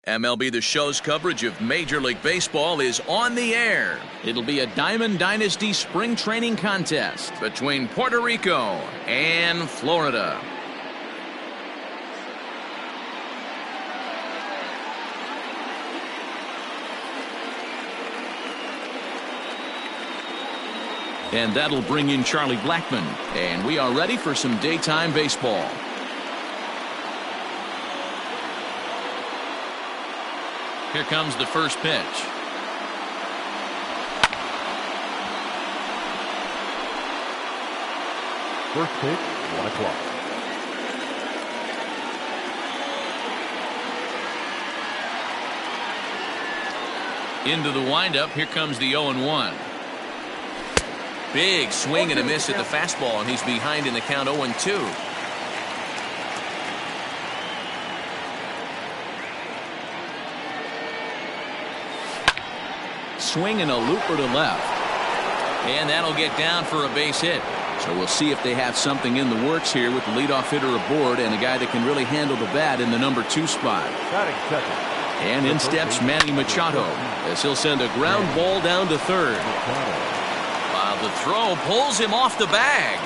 MLB The Show's coverage of Major League Baseball is on the air. It'll be a Diamond Dynasty spring training contest between Puerto Rico and Florida. And that'll bring in Charlie Blackmon. And we are ready for some daytime baseball. Here comes the first pitch. First pitch, 1 o'clock. Into the windup. Here comes the 0-1. Big swing and a miss at the fastball, and he's behind in the count 0-2. Swing and a looper to left. And that'll get down for a base hit. So we'll see if they have something in the works here with the leadoff hitter aboard and a guy that can really handle the bat in the number 2 spot. And in steps Manny Machado as he'll send a ground ball down to third. While the throw pulls him off the bag.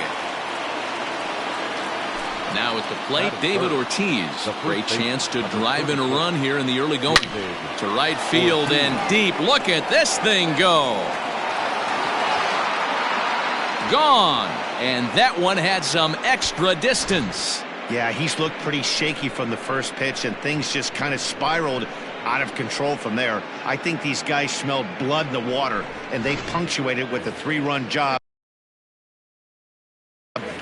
Now at the plate, David Ortiz. Great chance to drive in a run here in the early going. To right field and deep. Look at this thing go. Gone. And that one had some extra distance. Yeah, he's looked pretty shaky from the first pitch, and things just kind of spiraled out of control from there. I think these guys smelled blood in the water, and they punctuated with a 3-run job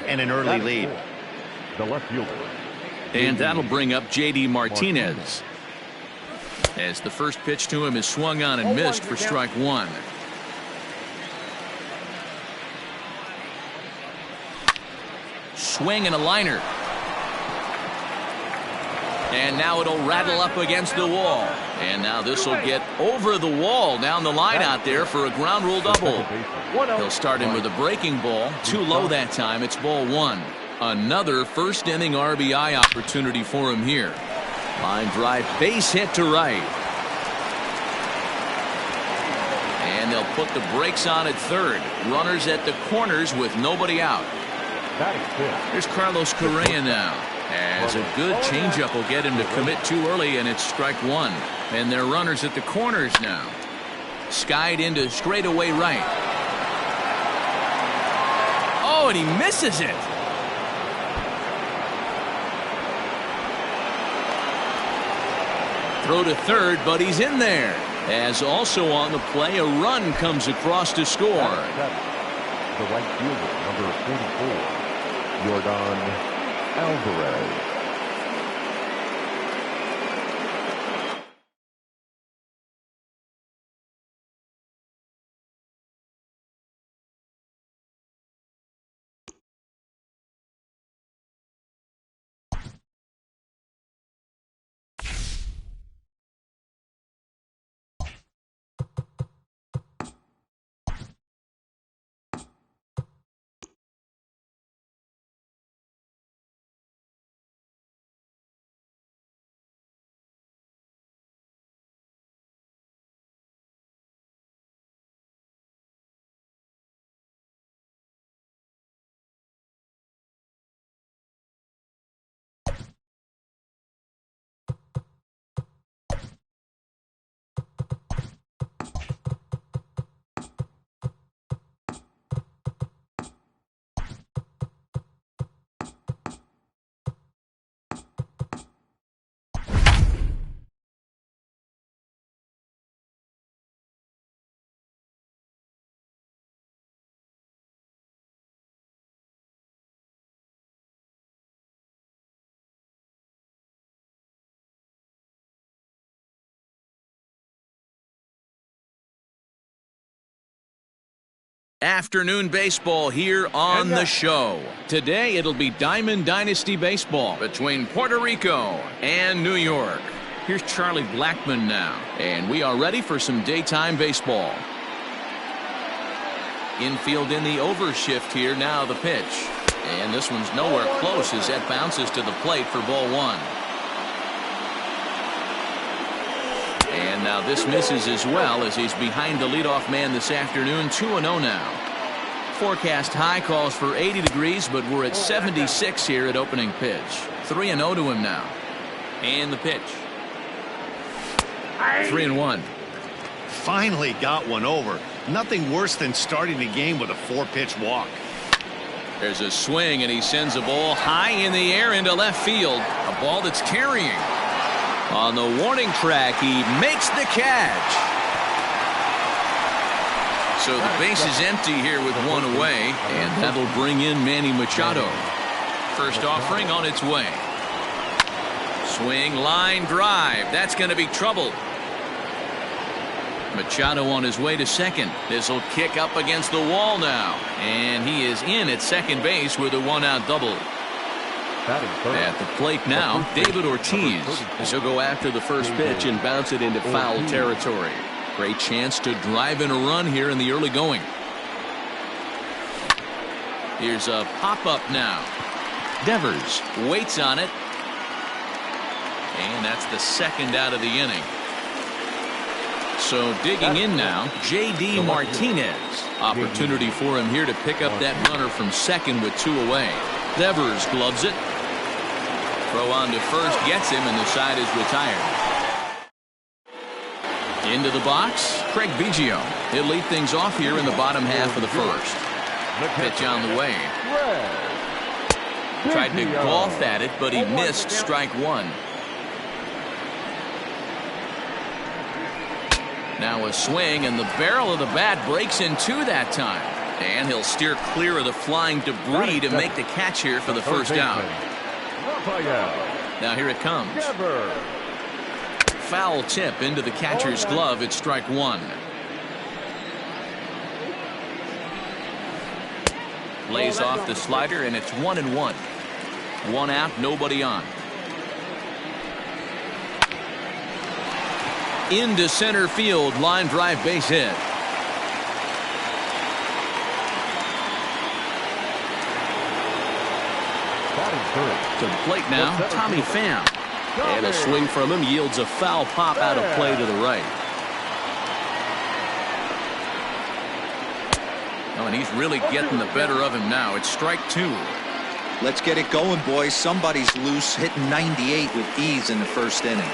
and an early lead. The left fielder. And that'll bring up J.D. Martinez. As the first pitch to him is swung on and missed for strike 1. Swing and a liner. And now it'll rattle up against the wall. And now this will get over the wall down the line out there for a ground rule double. He'll start him with a breaking ball. Too low that time. It's ball 1. Another first inning RBI opportunity for him here. Line drive, base hit to right. And they'll put the brakes on at third. Runners at the corners with nobody out. Here's Carlos Correa now. As a good changeup will get him to commit too early, and it's strike 1. And they're runners at the corners now. Skied into straightaway right. Oh, and he misses it. Throw to third, but he's in there. As also on the play, a run comes across to score. The right fielder, number 44, Jordan Alvarez. Afternoon baseball here on the show. Today it'll be Diamond Dynasty baseball between Puerto Rico and New York. Here's Charlie Blackmon now, and we are ready for some daytime baseball. Infield in the overshift here. Now the pitch, and this one's nowhere close as that bounces to the plate for ball 1. This misses as well as he's behind the leadoff man this afternoon. 2-0 now. Forecast high calls for 80 degrees, but we're at 76 here at opening pitch. 3-0 to him now. And the pitch. 3-1. Finally got one over. Nothing worse than starting the game with a 4-pitch walk. There's a swing, and he sends a ball high in the air into left field. A ball that's carrying. On the warning track, he makes the catch. So the base is empty here with one away, and that'll bring in Manny Machado. First offering on its way. Swing, line drive. That's going to be trouble. Machado on his way to second. This will kick up against the wall now, and he is in at second base with a one-out double. At the plate now, David Ortiz. He'll go after the first pitch and bounce it into foul territory. Great chance to drive in a run here in the early going. Here's a pop-up now. Devers waits on it. And that's the second out of the inning. So digging in now, J.D. Martinez. Opportunity for him here to pick up that runner from second with two away. Devers gloves it. Throw on to first, gets him, and the side is retired. Into the box, Craig Biggio. He'll lead things off here in the bottom half of the first. Pitch on the way. Tried to golf at it, but he missed strike one. Now a swing, and the barrel of the bat breaks in two that time. And he'll steer clear of the flying debris to make the catch here for the first out. Now here it comes. Foul tip into the catcher's glove. It's strike one. Lays off the slider, and it's 1-1. One out, nobody on. Into center field, line drive, base hit. To the plate now, Tommy Pham. And a swing from him yields a foul pop out of play to the right. Oh, and he's really getting the better of him now. It's strike two. Let's get it going, boys. Somebody's loose, hitting 98 with ease in the first inning.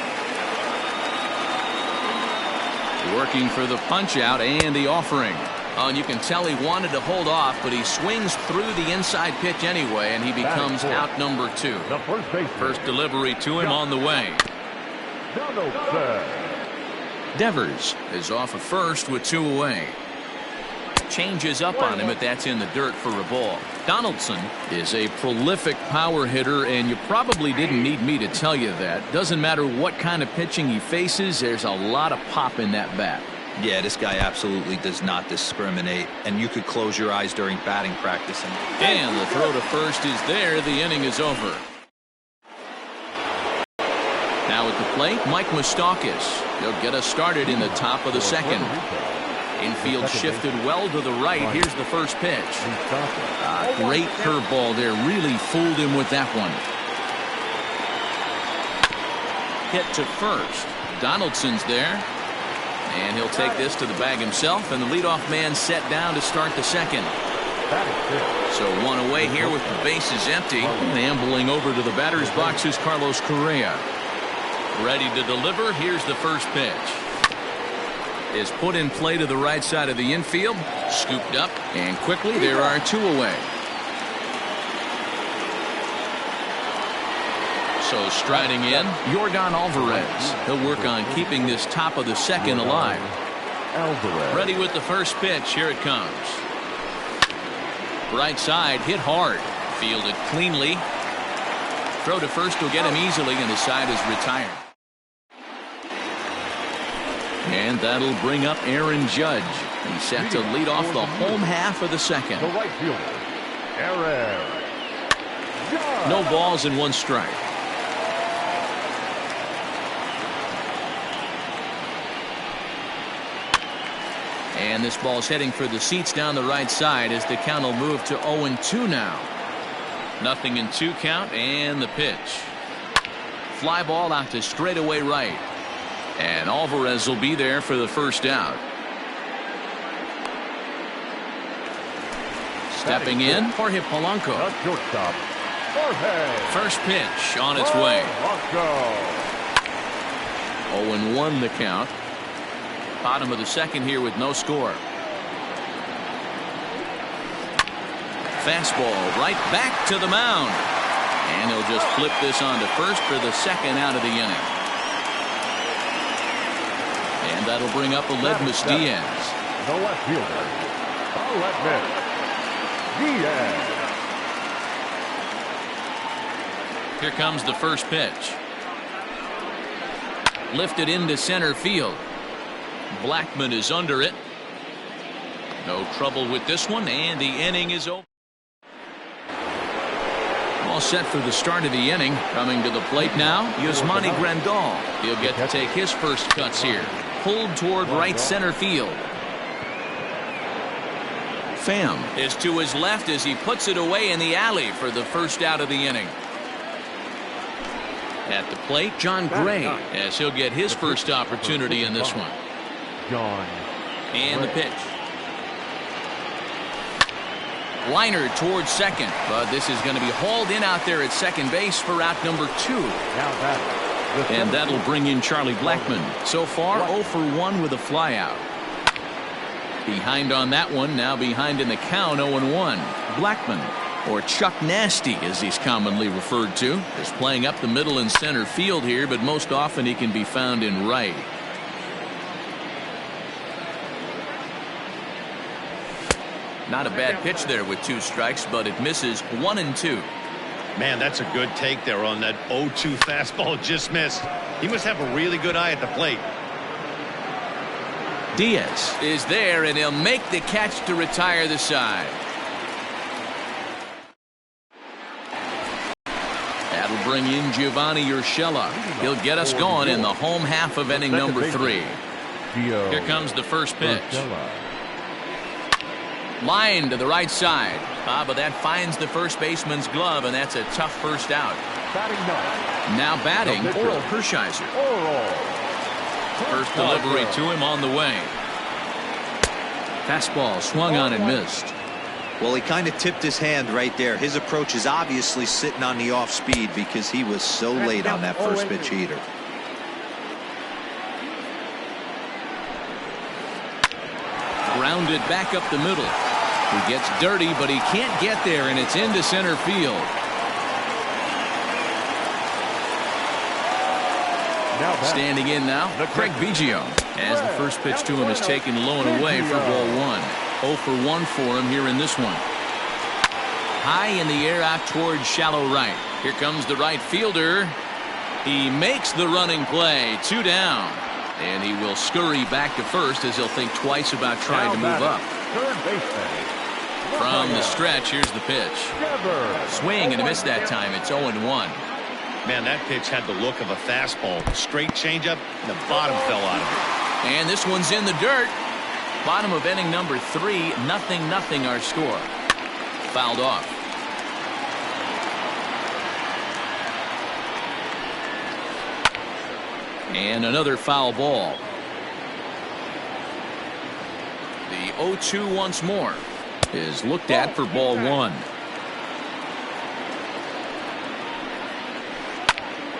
Working for the punch out and the offering. Oh, and you can tell he wanted to hold off, but he swings through the inside pitch anyway, and he becomes out number two. First delivery to him on the way. Devers is off of first with two away. Changes up on him, but that's in the dirt for a ball. Donaldson is a prolific power hitter, and you probably didn't need me to tell you that. Doesn't matter what kind of pitching he faces, there's a lot of pop in that bat. Yeah, this guy absolutely does not discriminate, and you could close your eyes during batting practice. And the throw to first is there. The inning is over. Now at the plate, Mike Moustakas. He'll get us started in the top of the second. Infield shifted well to the right. Here's the first pitch. Great curveball there. Really fooled him with that one. Hit to first. Donaldson's there. And he'll take this to the bag himself, and the leadoff man set down to start the second. So one away here with the bases empty. Ambling over to the batter's box is Carlos Correa. Ready to deliver. Here's the first pitch. Is put in play to the right side of the infield. Scooped up, and quickly there are two away. So striding in, Yordan Alvarez. He'll work on keeping this top of the second alive. Ready with the first pitch. Here it comes. Right side, hit hard. Fielded cleanly. Throw to first will get him easily, and the side is retired. And that'll bring up Aaron Judge. He's set to lead off the home half of the second. The right fielder, Aaron Judge. No balls and one strike. And this ball's heading for the seats down the right side as the count will move to 0-2 now. Nothing in two count, and the pitch. Fly ball out to straightaway right. And Alvarez will be there for the first out. Stepping in, Jorge Polanco. The shortstop, Jorge. First pitch on its way. Polanco. 0-1 the count. Bottom of the second here with no score. Fastball right back to the mound. And he'll just flip this on to first for the second out of the inning. And that'll bring up Aledmys Diaz. The left fielder, Aledmys Diaz. Here comes the first pitch. Lifted into center field. Blackmon is under it. No trouble with this one, and the inning is over. All set for the start of the inning. Coming to the plate now, Yasmani Grandal. He'll get to take his first cuts here. Pulled toward right center field. Pham is to his left as he puts it away in the alley for the first out of the inning. At the plate, John Gray, as he'll get his first opportunity in this one. John. And the pitch. Liner towards second, but this is going to be hauled in out there at second base for out number 2. And that'll bring in Charlie Blackmon. So far, 0 for 1 with a flyout. Behind on that one, now behind in the count, 0-1. Blackmon, or Chuck Nasty as he's commonly referred to, is playing up the middle and center field here, but most often he can be found in right. Not a bad pitch there with 2 strikes, but it misses 1-2. Man, that's a good take there on that 0-2 fastball just missed. He must have a really good eye at the plate. Diaz is there, and he'll make the catch to retire the side. That'll bring in Giovanni Urshela. He'll get us going in the home half of inning number 3. Here comes the first pitch. Line to the right side. But that finds the first baseman's glove, and that's a tough first out. Now batting, Oral Hershiser. First delivery to him on the way. Fastball swung on and missed. Well, he kind of tipped his hand right there. His approach is obviously sitting on the off speed because he was so late on that first pitch heater. Grounded back up the middle. He gets dirty, but he can't get there, and it's into center field. Standing in now, Craig Biggio, as the first pitch to him is taken low and away for ball 1. 0 for 1 for him here in this one. High in the air out towards shallow right. Here comes the right fielder. He makes the running play. 2 down. And he will scurry back to first as he'll think twice about trying to move up. From the stretch, here's the pitch. Swing and a miss that time. It's 0-1. Man, that pitch had the look of a fastball. Straight changeup, and the bottom fell out of it. And this one's in the dirt. Bottom of inning number 3, 0-0 our score. Fouled off. And another foul ball. The 0-2 once more is looked at for ball 1.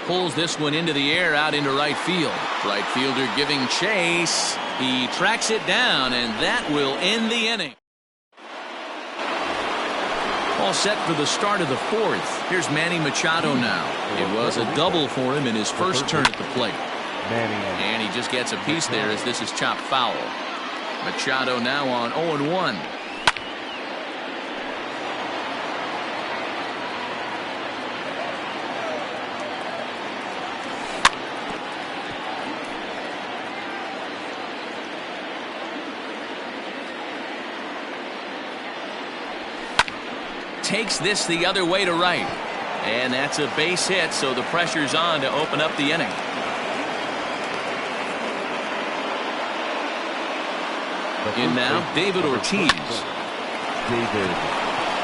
Pulls this one into the air out into right field. Right fielder giving chase. He tracks it down, and that will end the inning. All set for the start of the 4th. Here's Manny Machado now. It was a double for him in his first turn at the plate. And he just gets a piece there as this is chopped foul. Machado now on 0-1. Takes this the other way to right. And that's a base hit, so the pressure's on to open up the inning. In now, David Ortiz.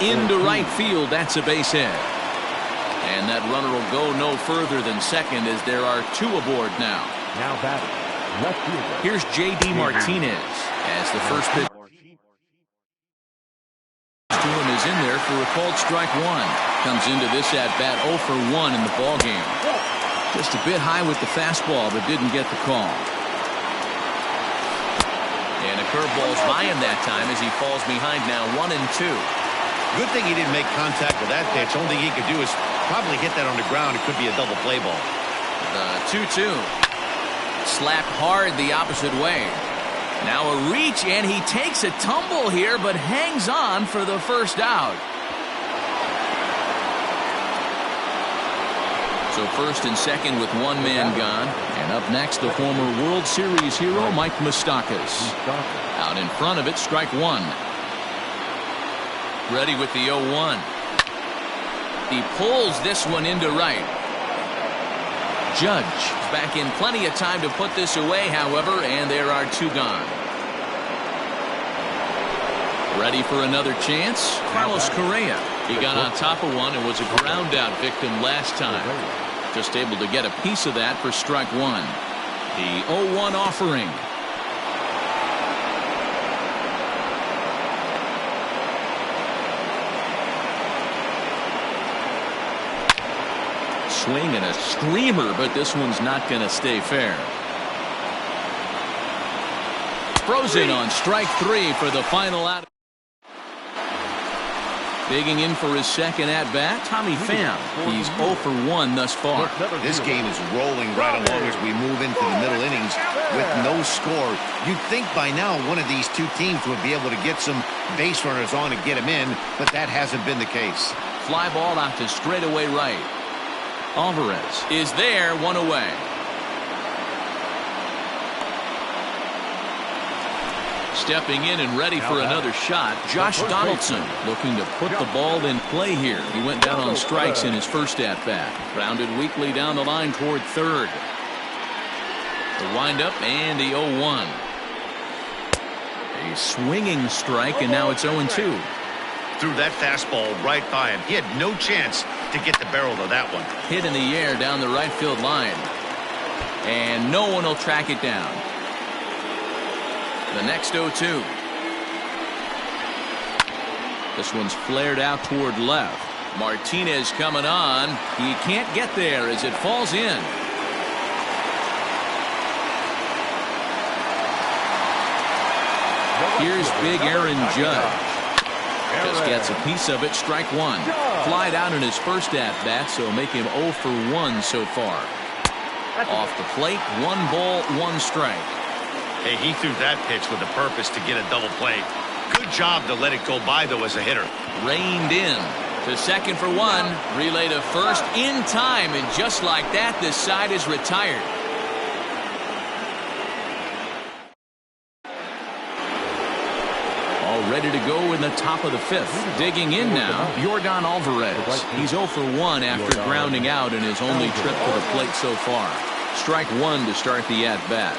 Into right field, that's a base hit. And that runner will go no further than second as there are 2 aboard now. Now batting, left fielder. Here's J.D. Martinez as the first pitch to him is in there for a called strike one. Comes into this at bat 0 for 1 in the ball game. Just a bit high with the fastball, but didn't get the call. And a curveball's by him that time as he falls behind now 1-2. Good thing he didn't make contact with that pitch. Only thing he could do is probably hit that on the ground. It could be a double play ball. The 2-2. Slapped hard the opposite way. Now a reach, and he takes a tumble here, but hangs on for the first out. So first and second with one man gone. And up next, the former World Series hero, Mike Moustakas. Out in front of it, strike one. Ready with the 0-1. He pulls this one into right. Judge is back in plenty of time to put this away, however, and there are two gone. Ready for another chance? Carlos Correa. He got on top of one and was a ground out victim last time. Just able to get a piece of that for strike one. The 0-1 offering. Swing and a screamer, but this one's not going to stay fair. Frozen on strike three for the final out. Digging in for his second at-bat, Tommy Pham. He's 0 for 1 thus far. This game is rolling right along as we move into the middle innings with no score. You'd think by now one of these two teams would be able to get some base runners on and get them in, but that hasn't been the case. Fly ball out to straightaway right. Alvarez is there, one away. Stepping in and ready for another shot, Josh Donaldson looking to put the ball in play here. He went down on strikes in his first at-bat. Grounded weakly down the line toward third. The windup and the 0-1. A swinging strike, and now it's 0-2. Threw that fastball right by him. He had no chance to get the barrel of that one. Hit in the air down the right field line. And no one will track it down. The next 0-2. This one's flared out toward left. Martinez coming on. He can't get there as it falls in. Here's big Aaron Judge. Just gets a piece of it, strike one. Flied out in his first at-bat, so make him 0 for 1 so far. Off the plate, 1 ball, 1 strike. Hey, he threw that pitch with a purpose to get a double play. Good job to let it go by, though, as a hitter. Reined in to second for 1. Relay to first in time, and just like that, this side is retired. All ready to go in the top of the 5th. Digging in now, Yordan Alvarez. He's 0 for 1 after grounding out in his only trip to the plate so far. Strike one to start the at-bat.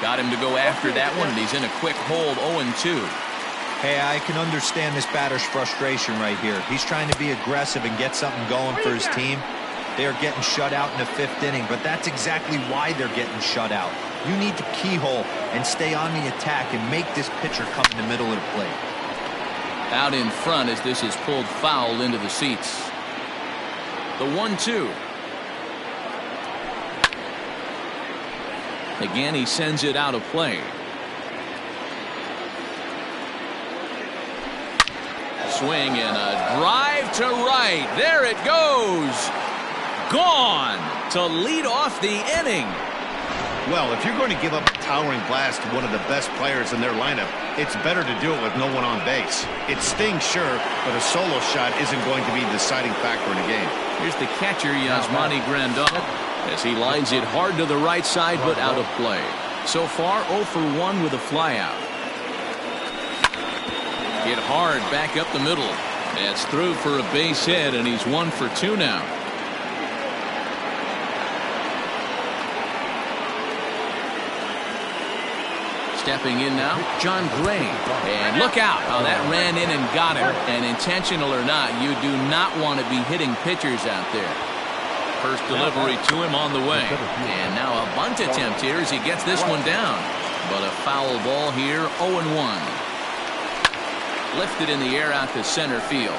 Got him to go after that one, and he's in a quick hold, 0-2. Hey, I can understand this batter's frustration right here. He's trying to be aggressive and get something going for his team. They are getting shut out in the 5th inning, but that's exactly why they're getting shut out. You need to keyhole and stay on the attack and make this pitcher come in the middle of the plate. Out in front as this is pulled foul into the seats. The 1-2. Again, he sends it out of play. Swing and a drive to right. There it goes. Gone to lead off the inning. Well, if you're going to give up a towering blast to one of the best players in their lineup, it's better to do it with no one on base. It stings, sure, but a solo shot isn't going to be the deciding factor in a game. Here's the catcher, Yasmani Grandal, as he lines it hard to the right side, but out of play. So far, 0 for 1 with a flyout. Hit hard back up the middle. That's through for a base hit, and he's 1 for 2 now. Stepping in now, John Gray. And look out how that ran in and got him. And intentional or not, you do not want to be hitting pitchers out there. First delivery to him on the way. And now a bunt attempt here as he gets this one down. But a foul ball here, 0-1. Lifted in the air out to center field.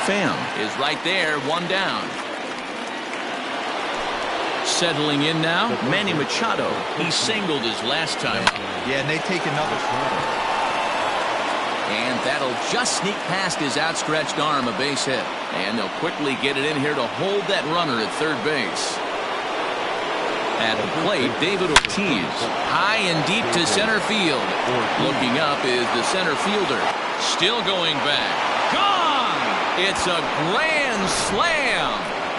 Pham is right there, one down. Settling in now, Manny Machado. He singled his last time up. Yeah, and they take another. And that'll just sneak past his outstretched arm, a base hit. And they'll quickly get it in here to hold that runner at third base. At the plate, David Ortiz. High and deep to center field. Looking up is the center fielder. Still going back. Gone! It's a grand slam!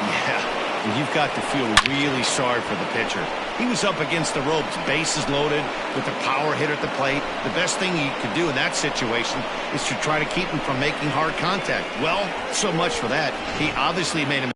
Yeah, you've got to feel really sorry for the pitcher. He was up against the ropes, bases loaded, with a power hitter at the plate. The best thing you could do in that situation is to try to keep him from making hard contact. Well, so much for that. He obviously made him.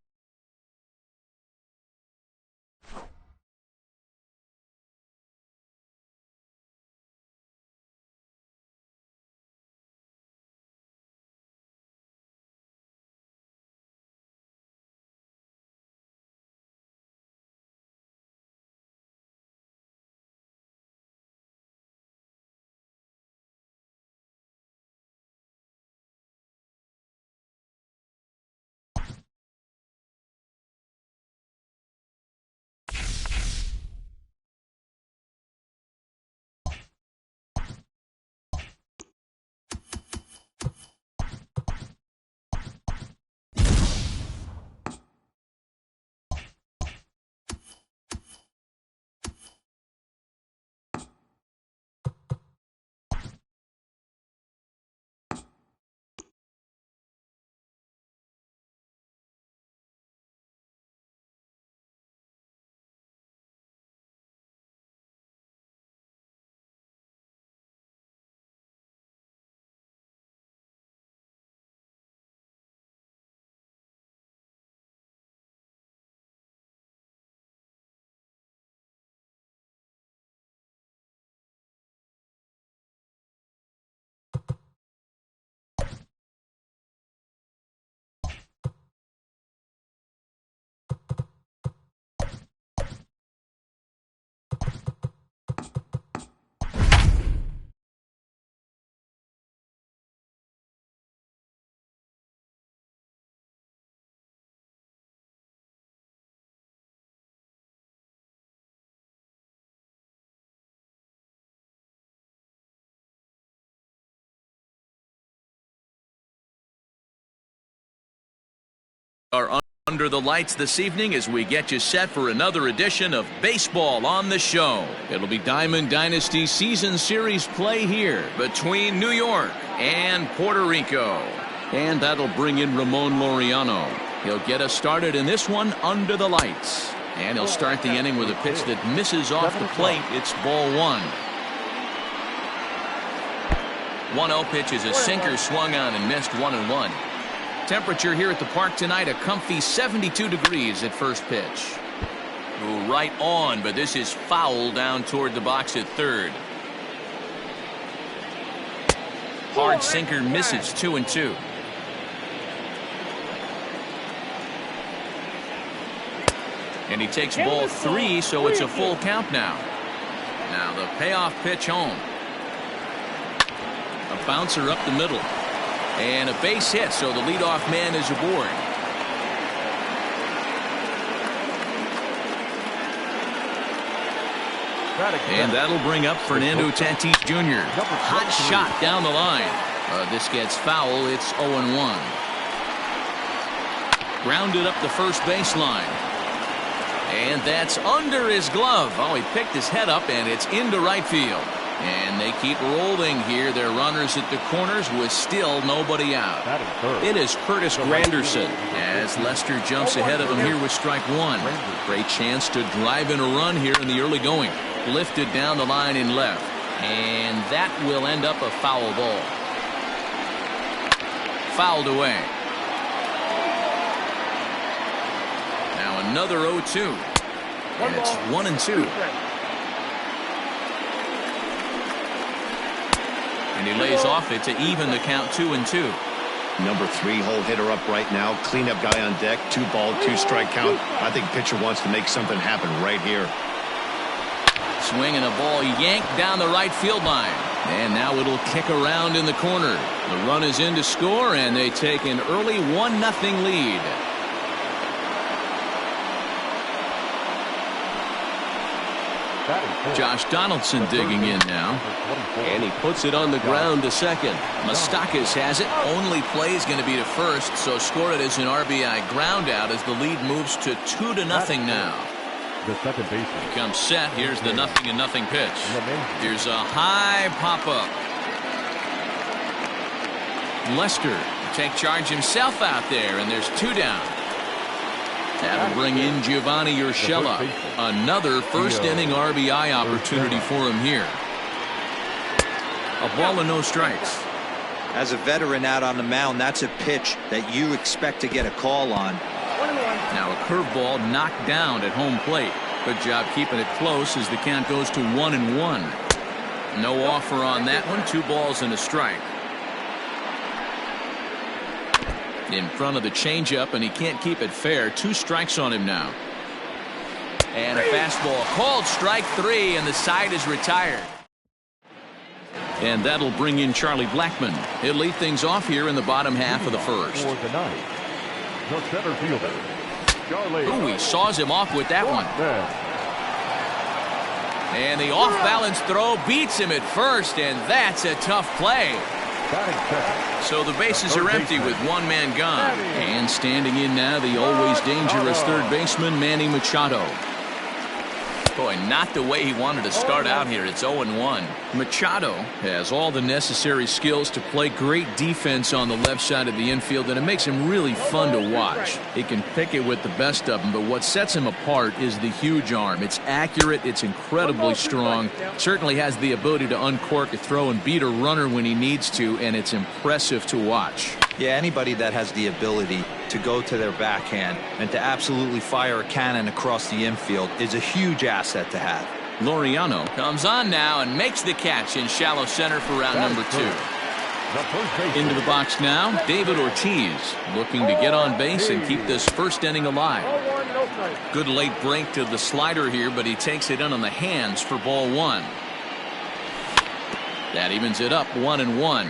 Are under the lights this evening as we get you set for another edition of Baseball on the Show. It'll be Diamond Dynasty Season Series play here between New York and Puerto Rico. And that'll bring in Ramon Laureano. He'll get us started in this one under the lights. And he'll start the inning with a pitch that misses off the plate. It's ball one. 1-0 pitch is a sinker swung on and missed, 1-1. Temperature here at the park tonight, a comfy 72 degrees at first pitch. Ooh, right on, but this is foul down toward the box at third. Hard sinker misses, 2-2. And he takes ball three, so it's a full count now. Now the payoff pitch home. A bouncer up the middle. And a base hit, so the leadoff man is aboard. And that'll bring up Fernando Tatis Jr. Hot shot down the line. This gets foul. It's 0-1. Grounded up the first baseline. And that's under his glove. Oh, he picked his head up, and it's into right field. And they keep rolling here. Their runners at the corners with still nobody out. It is Curtis Granderson as Lester jumps ahead of him here with strike one. Great chance to drive in a run here in the early going. Lifted down the line in left. And that will end up a foul ball. Fouled away. Now another 0-2. And it's 1-2. And he lays off it to even the count 2-2. Number 3 hole hitter up right now. Cleanup guy on deck. 2-ball, 2-strike count. I think pitcher wants to make something happen right here. Swinging a ball yanked down the right field line. And now it'll kick around in the corner. The run is in to score, and they take an early 1-0 lead. Josh Donaldson digging in now. And he puts it on the ground to second. Moustakas has it. Only play is going to be to first, so score it as an RBI ground out as the lead moves to 2-0 now. The second baseman. He comes set. Here's the 0-0 pitch. Here's a high pop-up. Lester take charge himself out there, and there's 2 down. That'll bring in Giovanni Urshela. Another first-inning RBI opportunity for him here. A ball and no strikes. As a veteran out on the mound, that's a pitch that you expect to get a call on. Now a curveball knocked down at home plate. Good job keeping it close as the count goes to 1-1. No offer on that one. 2 balls and a strike. In front of the changeup, and he can't keep it fair. 2 strikes on him now. And a fastball called strike 3, and the side is retired. And that'll bring in Charlie Blackmon. He'll lead things off here in the bottom half of the first. For the ninth, the center fielder, Charlie. Ooh, he saws him off with that one. And the off-balance throw beats him at first, and that's a tough play. So the bases are empty with 1 man gone. And standing in now, the always dangerous third baseman, Manny Machado. Boy, not the way he wanted to start out here. It's 0-1. Machado has all the necessary skills to play great defense on the left side of the infield, and it makes him really fun to watch. He can pick it with the best of them, but what sets him apart is the huge arm. It's accurate, it's incredibly strong, certainly has the ability to uncork a throw and beat a runner when he needs to, and it's impressive to watch. Yeah, anybody that has the ability to go to their backhand and to absolutely fire a cannon across the infield is a huge asset to have. Laureano comes on now and makes the catch in shallow center for round number 2. Into the box now, David Ortiz looking to get on base and keep this first inning alive. Good late break to the slider here, but he takes it in on the hands for ball 1. That evens it up 1-1.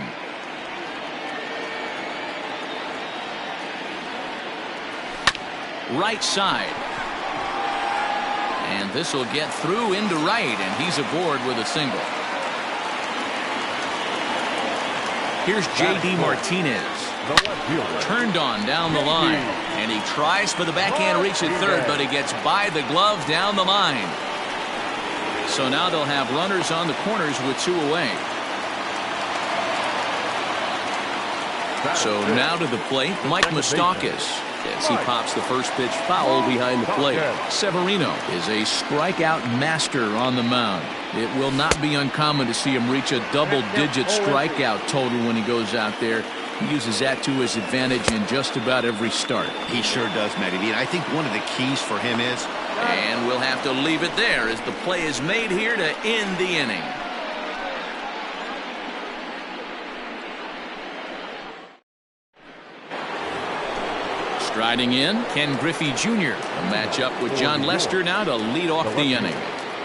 Right side. And this will get through into right, and he's aboard with a single. Here's J.D. Martinez. Turned on down the line, and he tries for the backhand reach at third, but he gets by the glove down the line. So now they'll have runners on the corners with 2 away. So now to the plate, Mike Moustakas. As he pops the first pitch foul behind the plate. Severino is a strikeout master on the mound. It will not be uncommon to see him reach a double-digit strikeout total when he goes out there. He uses that to his advantage in just about every start. He sure does, Matty. And I think one of the keys for him is... And we'll have to leave it there as the play is made here to end the inning. Striding in, Ken Griffey Jr. A matchup with John Lester now to lead off the inning.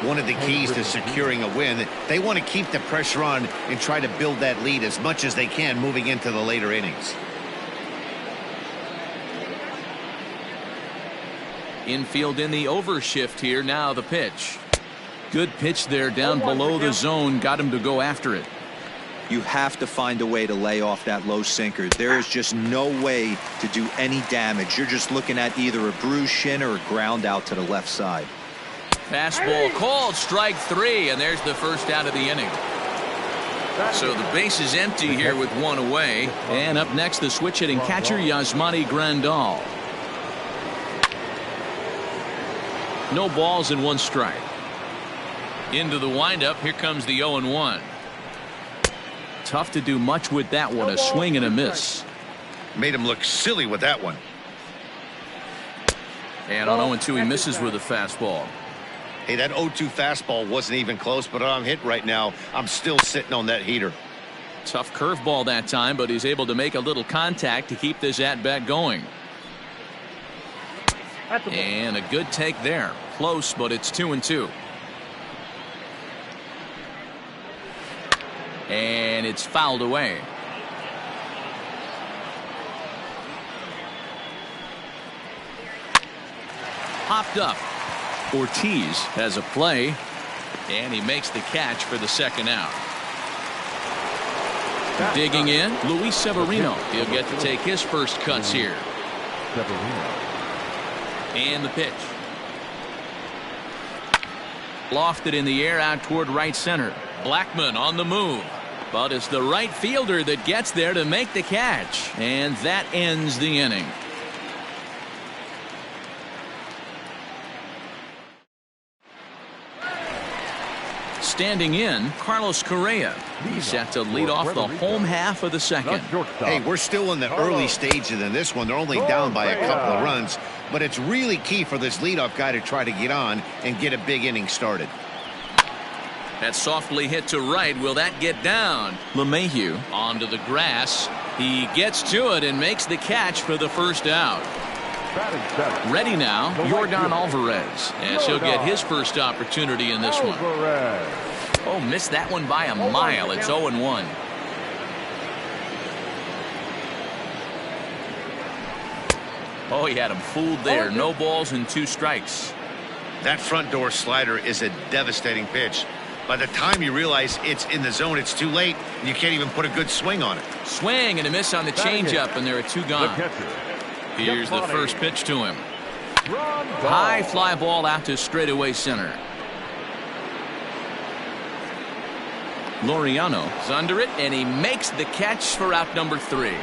One of the keys to securing a win, they want to keep the pressure on and try to build that lead as much as they can moving into the later innings. Infield in the overshift here. Now the pitch. Good pitch there down below the zone. Got him to go after it. You have to find a way to lay off that low sinker. There is just no way to do any damage. You're just looking at either a bruised shin or a ground out to the left side. Fastball called strike 3, and there's the first out of the inning. So the base is empty here with 1 away. And up next, the switch hitting catcher, Yasmani Grandal. No balls and 1 strike. Into the windup, here comes the 0-1. Tough to do much with that one. A swing and a miss. Made him look silly with that one. And on 0-2, he misses with a fastball. Hey, that 0-2 fastball wasn't even close, but I'm hit right now. I'm still sitting on that heater. Tough curveball that time, but he's able to make a little contact to keep this at-bat going. And a good take there. Close, but it's 2-2. And it's fouled away. Popped up. Ortiz has a play, and he makes the catch for the second out. Digging in, Luis Severino. He'll get to take his first cuts here. And the pitch. Lofted in the air out toward right center. Blackmon on the move. But it's the right fielder that gets there to make the catch. And that ends the inning. Standing in, Carlos Correa. He's set to lead off the home half of the second. Hey, we're still in the early stages in this one. They're only down by a couple of runs, but it's really key for this leadoff guy to try to get on and get a big inning started. That softly hit to right. Will that get down? LeMahieu onto the grass. He gets to it and makes the catch for the first out. Ready now, Yordan Alvarez, as he'll get his first opportunity in this one. Oh, missed that one by a mile. It's 0-1. Oh, he had him fooled there. No balls and 2 strikes. That front door slider is a devastating pitch. By the time you realize it's in the zone, it's too late, and you can't even put a good swing on it. Swing and a miss on the changeup, and there are 2 gone. Here's the first pitch to him. High fly ball out to straightaway center. Laureano is under it, and he makes the catch for out number 3.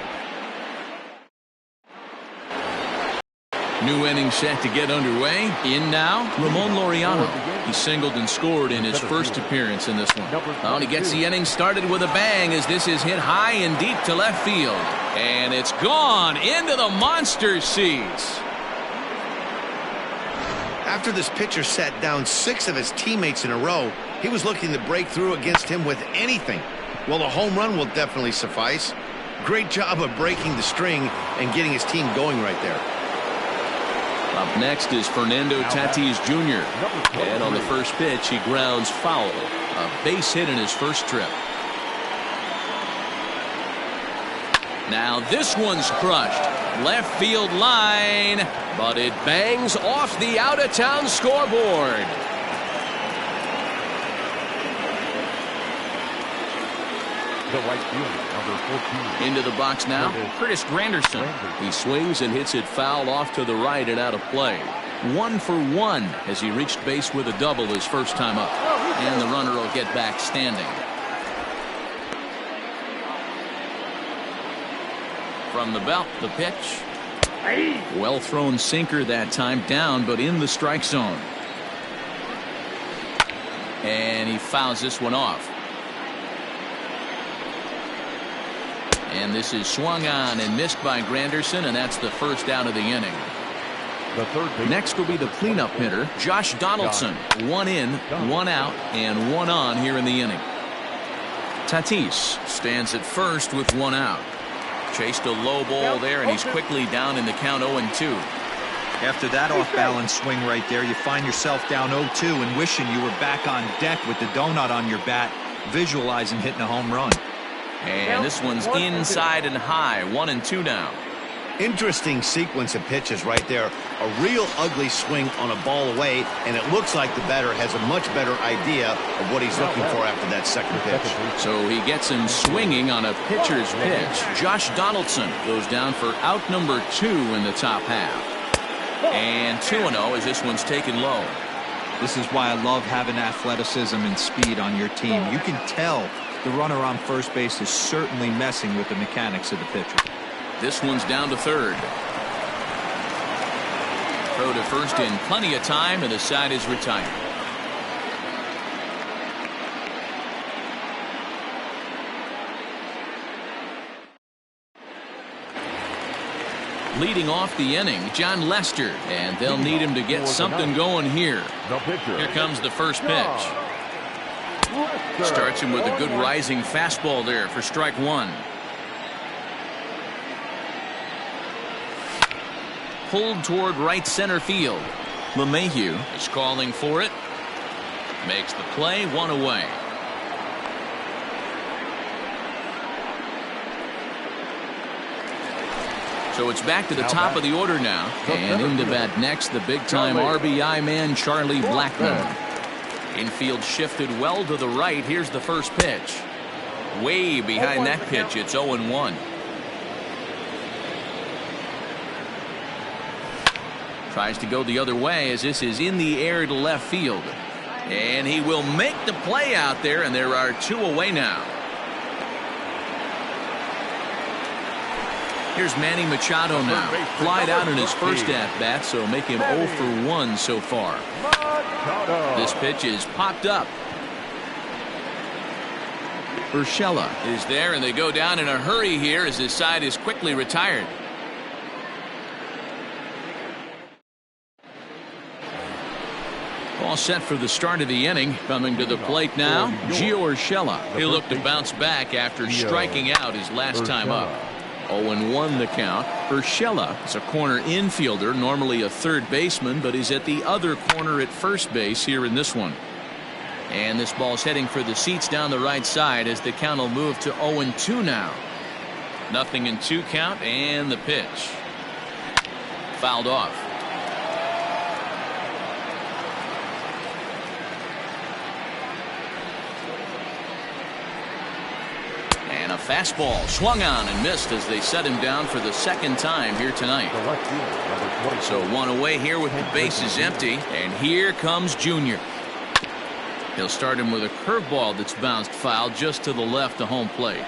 New inning set to get underway. In now, Ramon Laureano. He singled and scored in his first appearance in this one. Oh, and he gets the inning started with a bang as this is hit high and deep to left field. And it's gone into the monster seats. After this pitcher sat down 6 of his teammates in a row, he was looking to break through against him with anything. Well, a home run will definitely suffice. Great job of breaking the string and getting his team going right there. Up next is Fernando Tatis Jr. And on the first pitch, he grounds foul. A base hit in his first trip. Now this one's crushed. Left field line, but it bangs off the out-of-town scoreboard. The right fielder, number 14. Into the box now, Curtis Granderson. He swings and hits it foul off to the right and out of play. 1 for 1 as he reached base with a double his first time up. And the runner will get back standing. From the belt, the pitch. Well thrown sinker that time, down but in the strike zone. And he fouls this one off. And this is swung on and missed by Granderson, and that's the first out of the inning. Next will be the cleanup hitter, Josh Donaldson. 1 in, 1 out, and 1 on here in the inning. Tatis stands at first with 1 out. Chased a low ball there, and he's quickly down in the count 0-2. After that off-balance swing right there, you find yourself down 0-2 and wishing you were back on deck with the donut on your bat, visualizing hitting a home run. And this one's inside and high. 1-2 now. Interesting sequence of pitches right there. A real ugly swing on a ball away, and it looks like the batter has a much better idea of what he's looking for after that second pitch. So he gets him swinging on a pitcher's pitch. Josh Donaldson goes down for out number 2 in the top half. And 2-0 as this one's taken low. This is why I love having athleticism and speed on your team. You can tell the runner on first base is certainly messing with the mechanics of the pitcher. This one's down to third. Throw to first in plenty of time, and the side is retired. Leading off the inning, John Lester, and they'll need him to get something going here. Here comes the first pitch. Starts him with a good rising fastball there for strike one. Pulled toward right center field. LeMahieu is calling for it. Makes the play, one away. So it's back to the top of the order now. And into bat next, the big-time RBI man, Charlie Blackmon. Infield shifted well to the right. Here's the first pitch. Way behind that pitch. It's 0-1. Tries to go the other way as this is in the air to left field. And he will make the play out there, and there are two away now. Here's Manny Machado now. Flied out in his first at-bat, so make him 0 for 1 so far. This pitch is popped up. Urshela is there, and they go down in a hurry here as his side is quickly retired. All set for the start of the inning. Coming to the plate now, Gio Urshela. He'll look to bounce back after striking out his last time up. 0-1 the count. Urshela is a corner infielder, normally a third baseman, but he's at the other corner at first base here in this one. And this ball's heading for the seats down the right side as the count will move to 0-2 now. 0-2 count, and the pitch. Fouled off. And a fastball swung on and missed as they set him down for the second time here tonight. So one away here with the bases empty, and here comes Junior. He'll start him with a curveball that's bounced foul just to the left of home plate.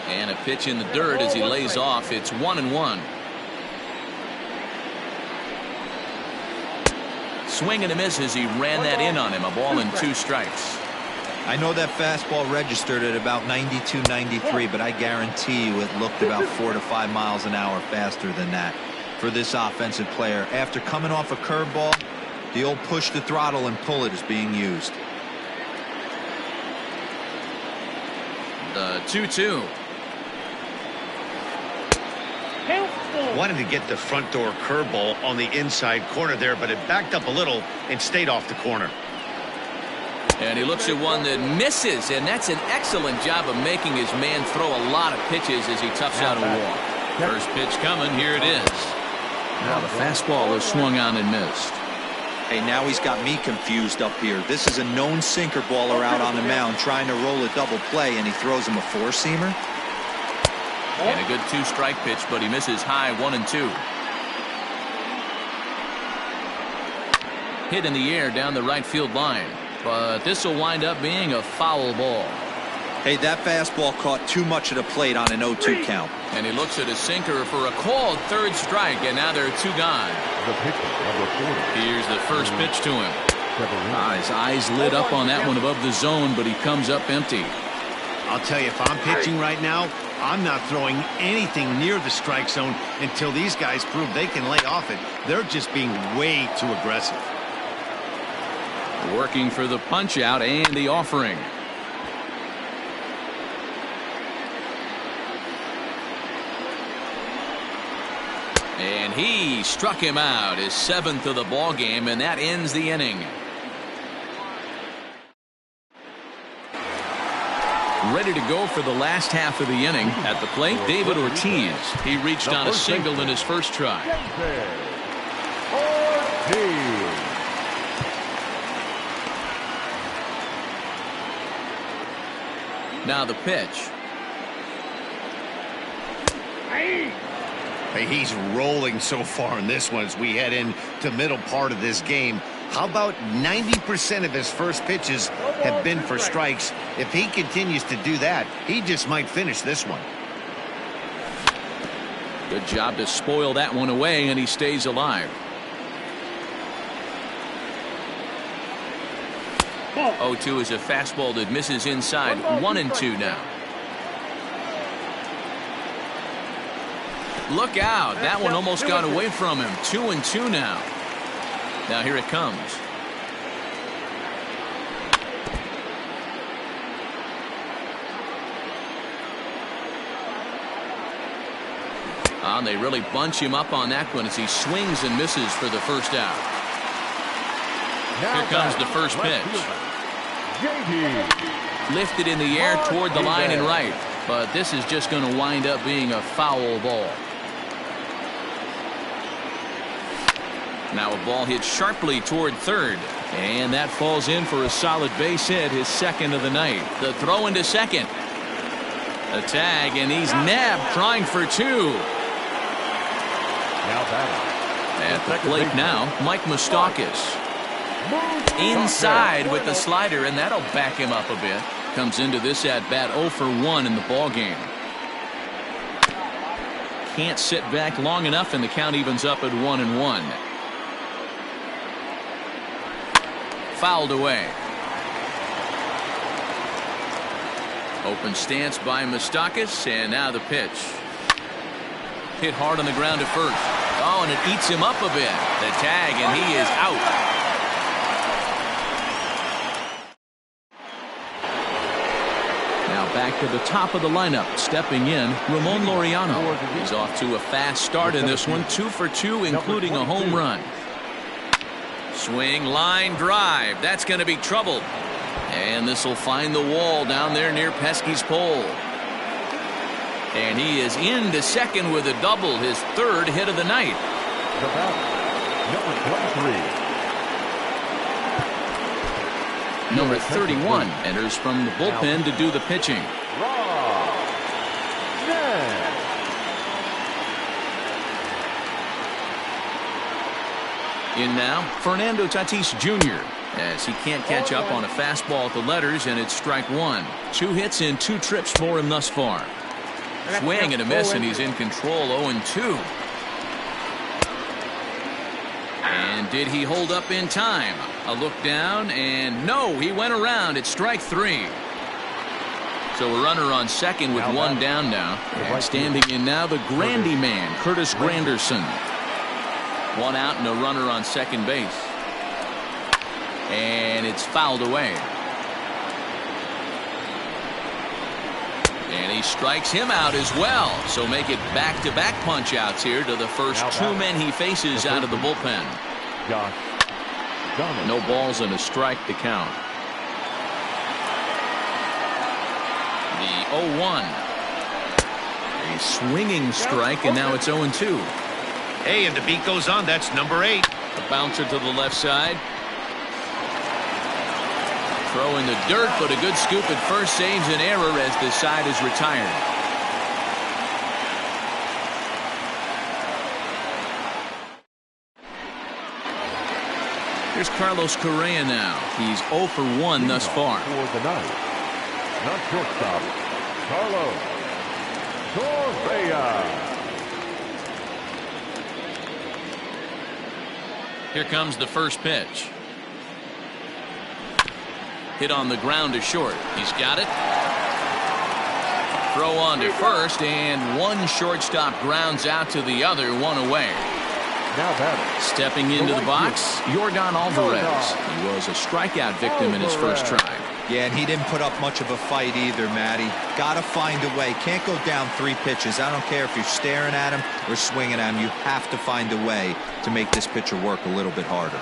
And a pitch in the dirt as he lays off. It's 1-1. Swing and a miss as he ran that in on him. A ball and 2 strikes. I know that fastball registered at about 92, 93, but I guarantee you it looked about 4 to 5 miles an hour faster than that for this offensive player. After coming off a curveball, the old push the throttle and pull it is being used. The 2-2. Wanted to get the front door curveball on the inside corner there, but it backed up a little and stayed off the corner. And he looks at one that misses, and that's an excellent job of making his man throw a lot of pitches as he toughs out a walk. First pitch coming, here it is. Now the fastball is swung on and missed. Hey, now he's got me confused up here. This is a known sinker baller out on the mound trying to roll a double play, and he throws him a 4-seamer. And a good 2-strike pitch, but he misses high, 1-2. Hit in the air down the right field line. But this will wind up being a foul ball. Hey, that fastball caught too much of the plate on an 0-2 count. And he looks at his sinker for a called third strike, and now there are 2 gone. Here's the first pitch to him. His eyes lit up on that one above the zone, but he comes up empty. I'll tell you, if I'm pitching right now, I'm not throwing anything near the strike zone until these guys prove they can lay off it. They're just being way too aggressive. Working for the punch out and the offering. And he struck him out, his 7th of the ball game, and that ends the inning. Ready to go for the last half of the inning. At the plate, David Ortiz. He reached on a single in his first try. Now the pitch. Hey, he's rolling so far in this one as we head into middle part of this game. How about 90% of his first pitches have been for strikes? If he continues to do that, he just might finish this one. Good job to spoil that one away, and he stays alive. 0-2 is a fastball that misses inside. 1-2 now. Look out. That one almost got away from him. 2-2 now. Now here it comes. And they really bunch him up on that one as he swings and misses for the first out. Here comes the first pitch. Lifted in the air toward the line and right, but this is just going to wind up being a foul ball. Now a ball hit sharply toward third, and that falls in for a solid base hit, his second of the night. The throw into second. A tag, and he's nabbed trying for two. Now batting. At the plate now, Mike Moustakas. Inside with the slider, and that'll back him up a bit. Comes into this at bat 0 for 1 in the ball game. Can't sit back long enough, and the count evens up at 1-1. Fouled away. Open stance by Moustakas, and now the pitch. Hit hard on the ground at first. Oh, and it eats him up a bit. The tag, and he is out. Now back to the top of the lineup. Stepping in, Ramon Laureano. He's off to a fast start in this one. 2 for 2, including a home run. Swing, line, drive. That's going to be trouble. And this will find the wall down there near Pesky's pole. And he is into second with a double, his third hit of the night. The batter, number 23. Number 31 enters from the bullpen to do the pitching. In now, Fernando Tatis Jr. as he can't catch up on a fastball at the letters, and it's strike one. 2 hits in 2 trips for him thus far. Swing and a miss, and he's in control. 0-2. And did he hold up in time? A look down, and no, he went around. It's strike 3. So a runner on second with 1 down now. And standing in now, the Grandy man, Curtis Granderson. 1 out and a runner on second base. And it's fouled away. And he strikes him out as well. So make it back-to-back punch-outs here to the first 2 men he faces out of the bullpen. No balls and a strike to count. The 0-1. A swinging strike, and now it's 0-2. Hey, and the beat goes on. That's number 8. A bouncer to the left side. Throw in the dirt, but a good scoop at first saves an error as the side is retired. Here's Carlos Correa now. He's 0 for 1 thus far. For the night, not shortstop, Carlos Correa. Here comes the first pitch. Hit on the ground to short. He's got it. Throw on to first, and one shortstop grounds out to the other, 1 away. Now batting. Stepping into the box, Yordan Alvarez. He was a strikeout victim in his first try. Yeah, and he didn't put up much of a fight either, Matty. Got to find a way. Can't go down 3 pitches. I don't care if you're staring at him or swinging at him. You have to find a way to make this pitcher work a little bit harder.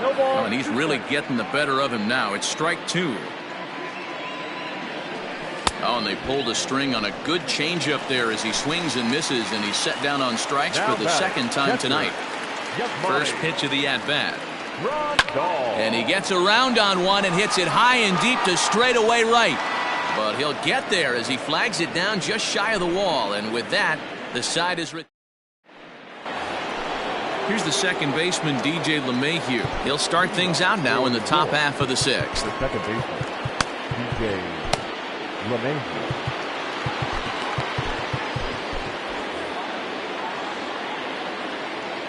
Oh, and he's really getting the better of him now. It's strike 2. Oh, and they pulled a string on a good changeup there as he swings and misses, and he's set down on strikes for the second time tonight. First pitch of the at-bat. And he gets around on one and hits it high and deep to straightaway right. But he'll get there as he flags it down just shy of the wall. And with that, the side is... Here's the second baseman, DJ LeMahieu. He'll start things out now in the top half of the 6th. The second baseman, DJ LeMahieu.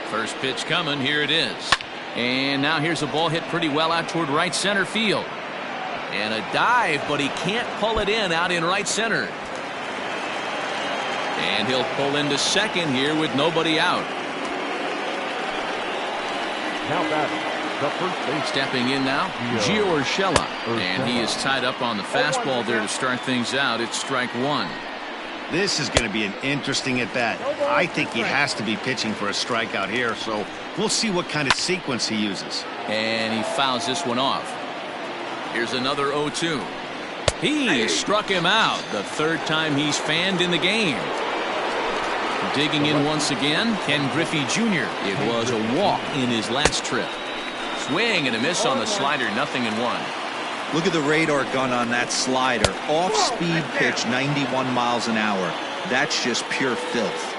First pitch coming. Here it is. And now here's a ball hit pretty well out toward right center field. And a dive, but he can't pull it in out in right center. And he'll pull into second here with nobody out. Now batting, the first base. Stepping in now, Gio Urshela. And he is tied up on the fastball there to start things out. It's strike 1. This is going to be an interesting at-bat. I think he has to be pitching for a strikeout here, so we'll see what kind of sequence he uses. And he fouls this one off. Here's another 0-2. He struck him out the third time he's fanned in the game. Digging in once again, Ken Griffey Jr. It was a walk in his last trip. Swing and a miss on the slider, 0-1. Look at the radar gun on that slider. Off-speed pitch, 91 miles an hour. That's just pure filth.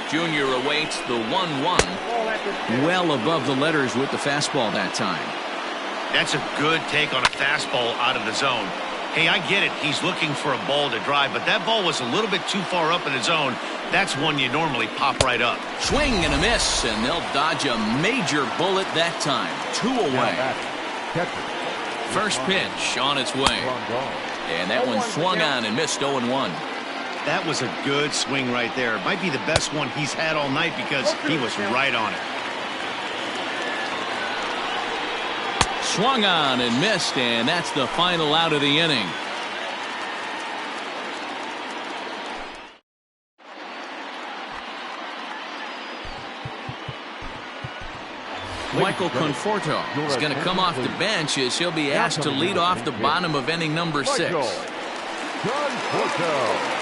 Junior awaits the 1-1. Well above the letters with the fastball that time. That's a good take on a fastball out of the zone. Hey, I get it. He's looking for a ball to drive, but that ball was a little bit too far up in the zone. That's one you normally pop right up. Swing and a miss, and they'll dodge a major bullet that time. 2 away. First pitch on its way. And that one swung on and missed 0-1. That was a good swing right there. It might be the best one he's had all night because he was right on it. Swung on and missed, and that's the final out of the inning. Michael Conforto is going to come off the bench as he'll be asked to lead off the bottom of inning number 6. Conforto.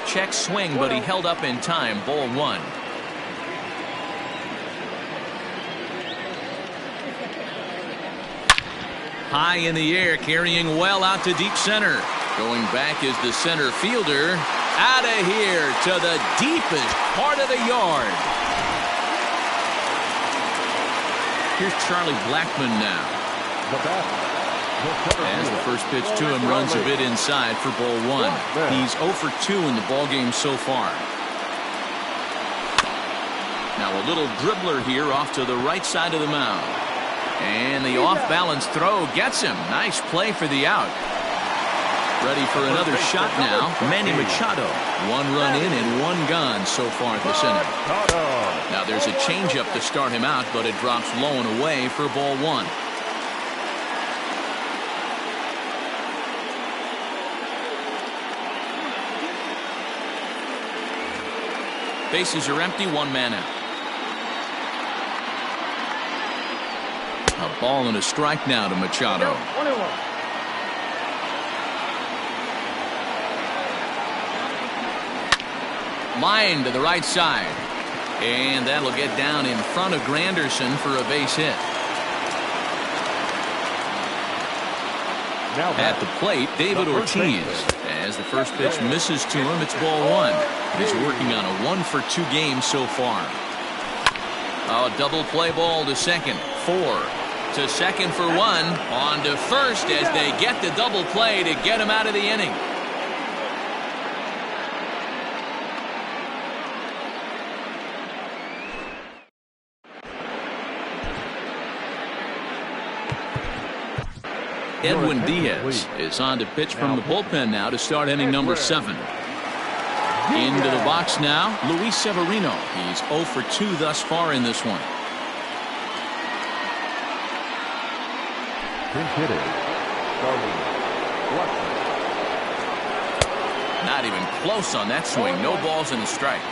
Check swing, but he held up in time. Ball 1. High in the air, carrying well out to deep center. Going back is the center fielder. Out of here to the deepest part of the yard. Here's Charlie Blackmon now. As the first pitch to him runs a bit inside for ball 1. He's 0 for 2 in the ballgame so far. Now a little dribbler here off to the right side of the mound. And the off-balance throw gets him. Nice play for the out. Ready for another shot now. Manny Machado. 1 run in and 1 gone so far this inning. Now there's a changeup to start him out, but it drops low and away for ball 1. Bases are empty, 1 man out. A ball and a strike now to Machado. Line to the right side. And that'll get down in front of Granderson for a base hit. At the plate, David Ortiz. As the first pitch misses to him, it's ball 1. He's working on a 1 for 2 game so far. A double play ball to second. 4 to second for 1. On to first as they get the double play to get him out of the inning. Edwin Diaz is on to pitch from the bullpen now to start inning number 7. Into the box now, Luis Severino. He's 0 for 2 thus far in this one. Not even close on that swing. No balls and a strike.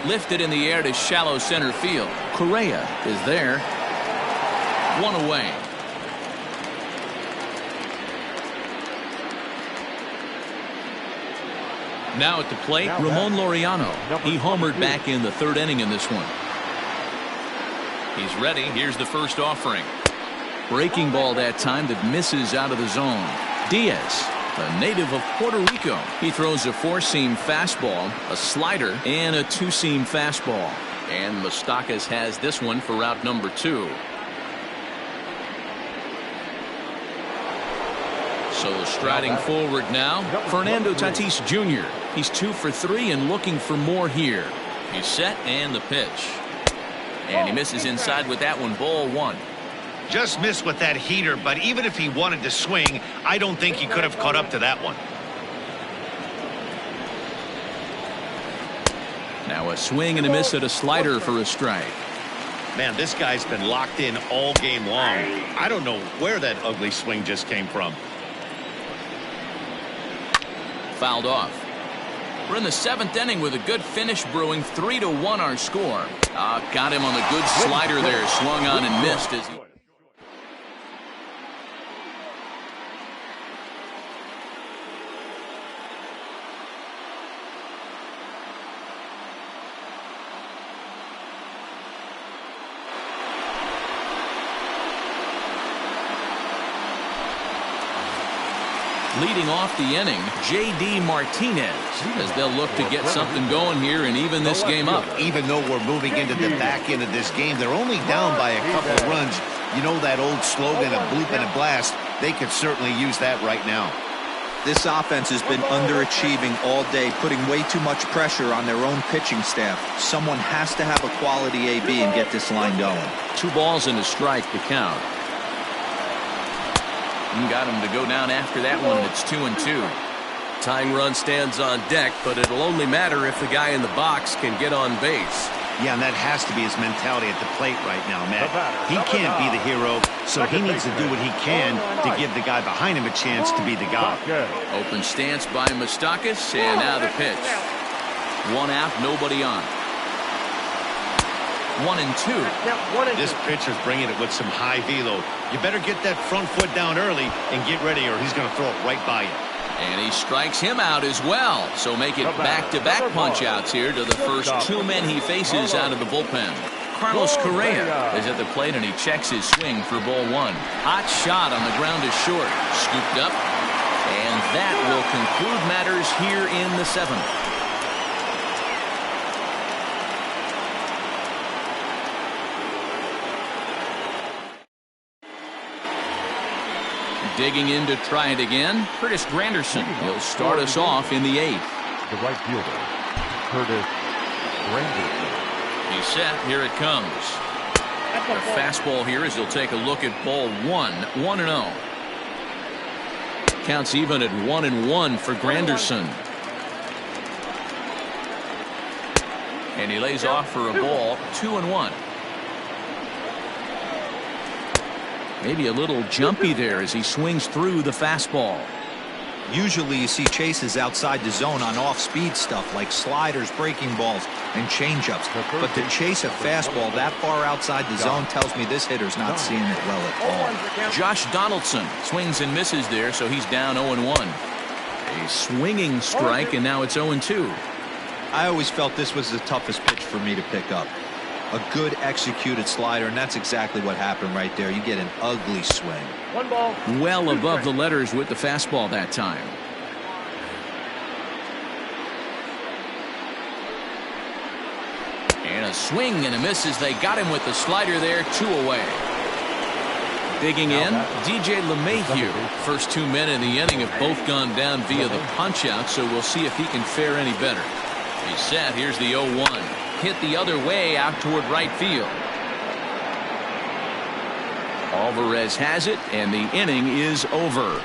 Lifted in the air to shallow center field. Correa is there. 1 away. Now at the plate, Ramon Laureano. He homered back in the 3rd inning in this one. He's ready. Here's the first offering. Breaking ball that time that misses out of the zone. Diaz, a native of Puerto Rico. He throws a 4-seam fastball, a slider, and a 2-seam fastball. And Moustakas has this one for route number 2. So striding forward now, Fernando Tatis Jr. He's 2 for 3 and looking for more here. He's set and the pitch. And he misses inside with that one. Ball 1. Just missed with that heater, but even if he wanted to swing, I don't think he could have caught up to that one. Now a swing and a miss at a slider for a strike. Man, this guy's been locked in all game long. I don't know where that ugly swing just came from. Fouled off. We're in the 7th inning with a good finish brewing. 3-1 our score. Got him on the good slider there. Swung on and missed as he... Leading off the inning, J.D. Martinez, as they'll look to get something going here and even this game up. Even though we're moving into the back end of this game, they're only down by a couple of runs. You know that old slogan, a bloop and a blast? They could certainly use that right now. This offense has been underachieving all day, putting way too much pressure on their own pitching staff. Someone has to have a quality AB and get this line going. 2 balls and a strike to count. You got him to go down after that one. It's 2-2. Tying run stands on deck, but it'll only matter if the guy in the box can get on base. Yeah, and that has to be his mentality at the plate right now, Matt. He can't be the hero, so he needs to do what he can to give the guy behind him a chance to be the guy. Open stance by Moustakas, and now the pitch. 1 out, nobody on. 1-2. This pitcher's bringing it with some high velo. You better get that front foot down early and get ready, or he's going to throw it right by you. And he strikes him out as well. So make it back-to-back punch-outs here to the first 2 men he faces out of the bullpen. Carlos Correa is at the plate, and he checks his swing for ball 1. Hot shot on the ground is short. Scooped up. And that will conclude matters here in the 7th. Digging in to try it again, Curtis Granderson. He'll start us off in the 8th. The right fielder, Curtis Granderson. He's set. Here it comes. A fastball here as he'll take a look at ball 1. 1-0. Counts even at 1-1 for Granderson. And he lays off for a ball. 2-1. Maybe a little jumpy there as he swings through the fastball. Usually you see chases outside the zone on off-speed stuff like sliders, breaking balls, and changeups. But to chase a fastball that far outside the zone tells me this hitter's not seeing it well at all. Josh Donaldson swings and misses there, so he's down 0-1. A swinging strike, and now it's 0-2. I always felt this was the toughest pitch for me to pick up. A good executed slider, and that's exactly what happened right there. You get an ugly swing. 1 ball. Well above the letters with the fastball that time. And a swing and a miss as they got him with the slider there. 2 away. Digging in, DJ LeMahieu. First 2 men in the inning have both gone down via the punch-out, so we'll see if he can fare any better. He's set. Here's the 0-1. Hit the other way out toward right field. Alvarez has it, and the inning is over.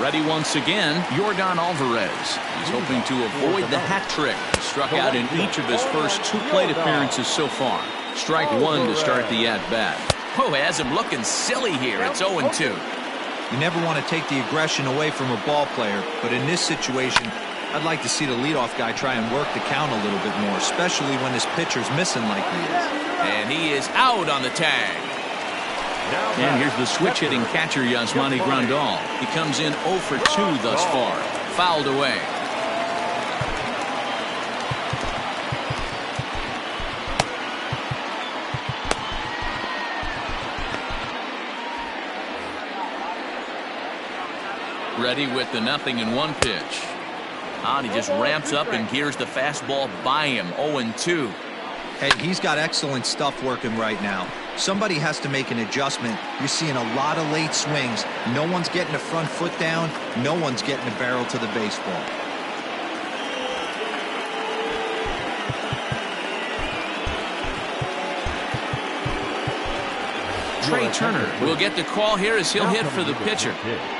Ready once again, Yordan Alvarez. He's hoping to avoid the hat trick. He struck out in each of his first 2 plate appearances so far. Strike 1 to start the at-bat. Oh, has him looking silly here. It's 0-2. You never want to take the aggression away from a ball player, but in this situation, I'd like to see the leadoff guy try and work the count a little bit more, especially when his pitcher's missing like he is. And he is out on the tag. And here's the switch-hitting catcher, Yasmani Grandal. He comes in 0 for 2 thus far. Fouled away. Ready with the 0-1 pitch. And he just ramps up and gears the fastball by him. 0-2. Hey, he's got excellent stuff working right now. Somebody has to make an adjustment. You're seeing a lot of late swings. No one's getting the front foot down. No one's getting the barrel to the baseball. Trey Turner will get the call here as he'll hit for the pitcher. Trey Turner.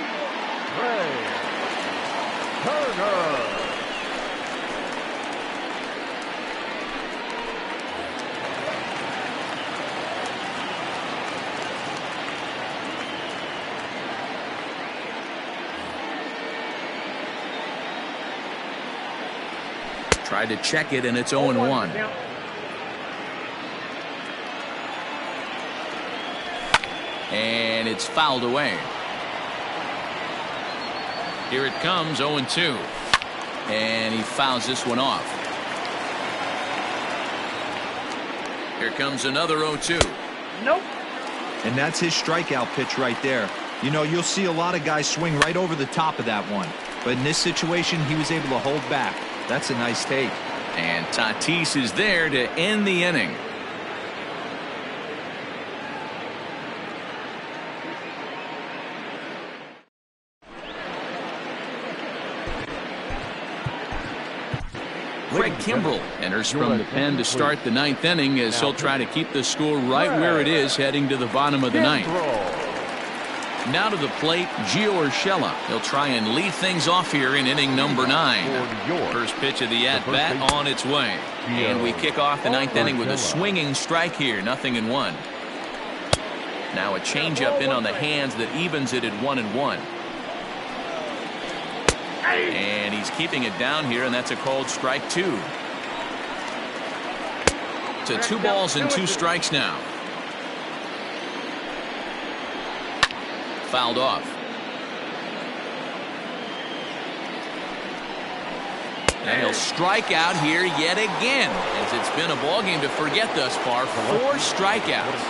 Tried to check it, and it's 0-1. And it's fouled away. Here it comes, 0-2. And he fouls this one off. Here comes another 0-2. Nope. And that's his strikeout pitch right there. You know, you'll see a lot of guys swing right over the top of that one. But in this situation, he was able to hold back. That's a nice take. And Tatis is there to end the inning. Craig Kimbrell enters from the pen to start the ninth inning as he'll try to keep the score right where it is heading to the bottom of the ninth. Now to the plate, Gio Urshela. He'll try and lead things off here in inning number 9. First pitch of the at-bat on its way. And we kick off the ninth inning with a swinging strike here, 0-1. Now a changeup in on the hands that evens it at 1-1. And he's keeping it down here, and that's a called strike 2. To 2 balls and 2 strikes now. Fouled off. And he'll strike out here yet again, as it's been a ballgame to forget thus far. 4 strikeouts.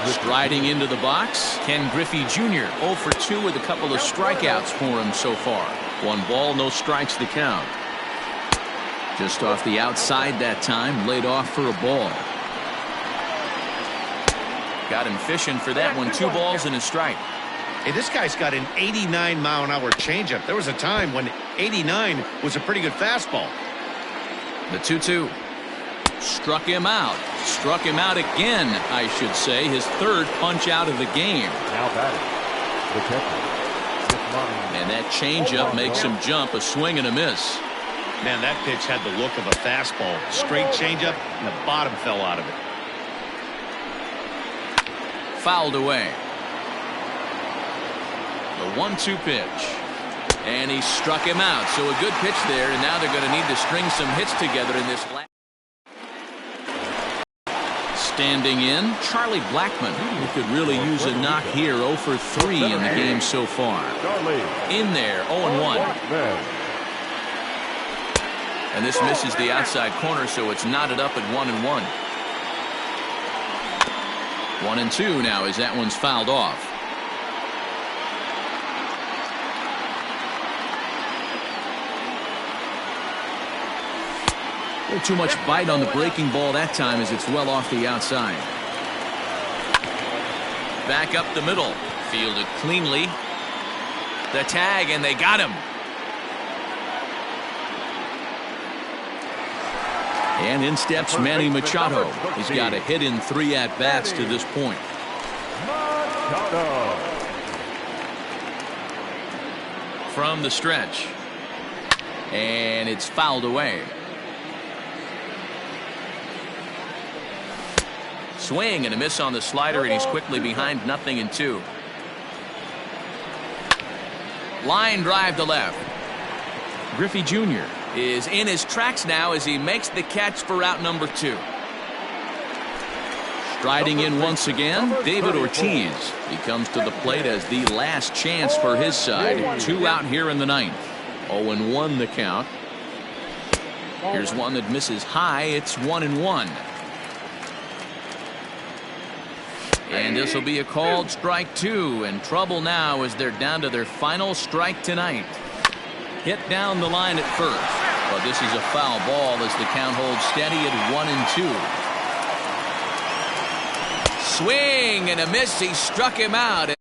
Striding into the box, Ken Griffey Jr. 0 for 2 with a couple of strikeouts for him so far. 1 ball, no strikes to count. Just off the outside that time, laid off for a ball. Got him fishing for that one. 2 balls and a strike. Hey, this guy's got an 89-mile-an-hour changeup. There was a time when 89 was a pretty good fastball. The 2-2. Struck him out. Struck him out again, I should say. His 3rd punch out of the game. Now batting, the catcher. And that changeup makes him jump. A swing and a miss. Man, that pitch had the look of a fastball. Straight changeup, and the bottom fell out of it. Fouled away. The 1-2 pitch. And he struck him out. So a good pitch there, and now they're going to need to string some hits together in this last. Standing in, Charlie Blackmon, who could really use a knock here. 0 for 3 in the game so far. In there, 0-1. And this misses the outside corner, so it's knotted up at 1-1. 1-2 now as that one's fouled off. A little too much bite on the breaking ball that time as it's well off the outside. Back up the middle. Fielded cleanly. The tag, and they got him. And in steps Manny Machado. He's got a hit in 3 at-bats to this point. From the stretch. And it's fouled away. Swing and a miss on the slider, and he's quickly behind 0-2. Line drive to left. Griffey Jr. is in his tracks now as he makes the catch for out number 2. Striding in once again, David Ortiz. He comes to the plate as the last chance for his side. 2 out here in the ninth. 0-1 the count. Here's one that misses high. It's 1-1. And this will be a called strike 2, and trouble now as they're down to their final strike tonight. Hit down the line at first, but this is a foul ball as the count holds steady at 1-2. Swing and a miss. He struck him out.